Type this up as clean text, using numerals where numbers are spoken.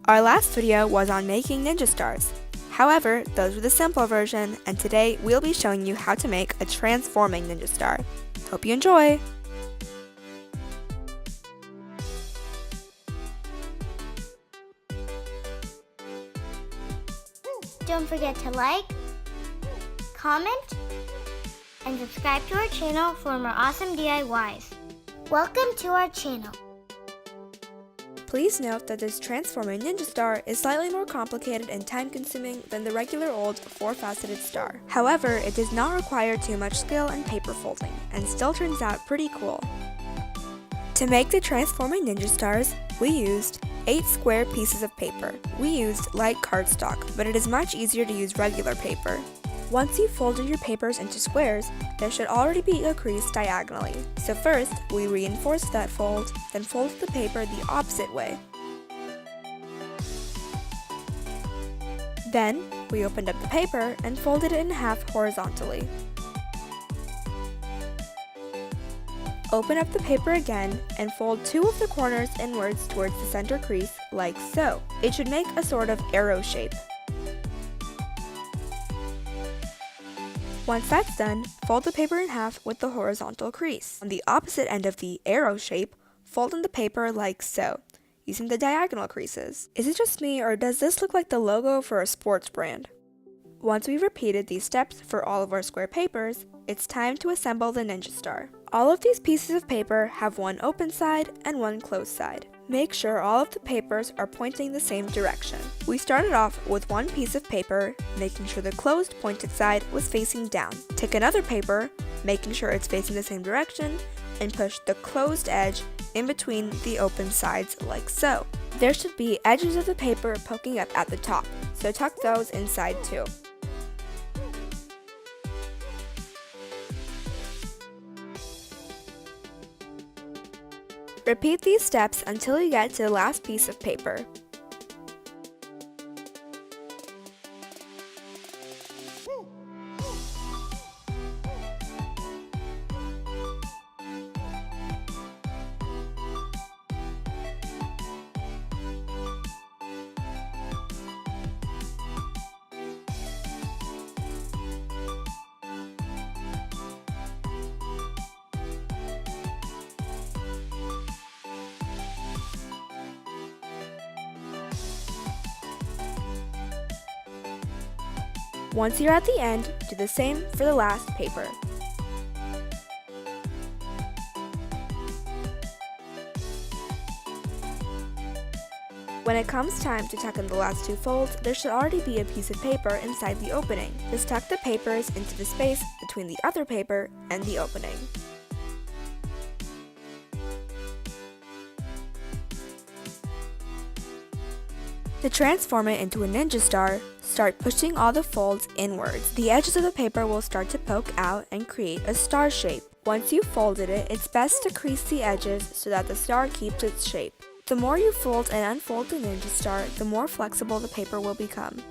Our last video was on making ninja stars. However, those were the simple version, and today we'll be showing you how to make a transforming ninja star. Hope you enjoy! Don't forget to like, comment, and subscribe to our channel for more awesome DIYs. Welcome to our channel. Please note that this transforming ninja star is slightly more complicated and time-consuming than the regular old four-faceted star. However, it does not require too much skill and paper folding, and still turns out pretty cool. To make the transforming ninja stars, we used 8 square pieces of paper. We used light cardstock, but it is much easier to use regular paper. Once you've folded your papers into squares, there should already be a crease diagonally. So first, we reinforced that fold, then folded the paper the opposite way. Then, we opened up the paper and folded it in half horizontally. Open up the paper again and fold 2 of the corners inwards towards the center crease, like so. It should make a sort of arrow shape. Once that's done, fold the paper in half with the horizontal crease. On the opposite end of the arrow shape, fold in the paper like so, using the diagonal creases. Is it just me, or does this look like the logo for a sports brand? Once we've repeated these steps for all of our square papers, it's time to assemble the ninja star. All of these pieces of paper have one open side and one closed side. Make sure all of the papers are pointing the same direction. We started off with one piece of paper, making sure the closed pointed side was facing down. Take another paper, making sure it's facing the same direction, and push the closed edge in between the open sides like so. There should be edges of the paper poking up at the top, so tuck those inside too. Repeat these steps until you get to the last piece of paper. Once you're at the end, do the same for the last paper. When it comes time to tuck in the last 2 folds, there should already be a piece of paper inside the opening. Just tuck the papers into the space between the other paper and the opening. To transform it into a ninja star, start pushing all the folds inwards. The edges of the paper will start to poke out and create a star shape. Once you've folded it, it's best to crease the edges so that the star keeps its shape. The more you fold and unfold the ninja star, the more flexible the paper will become.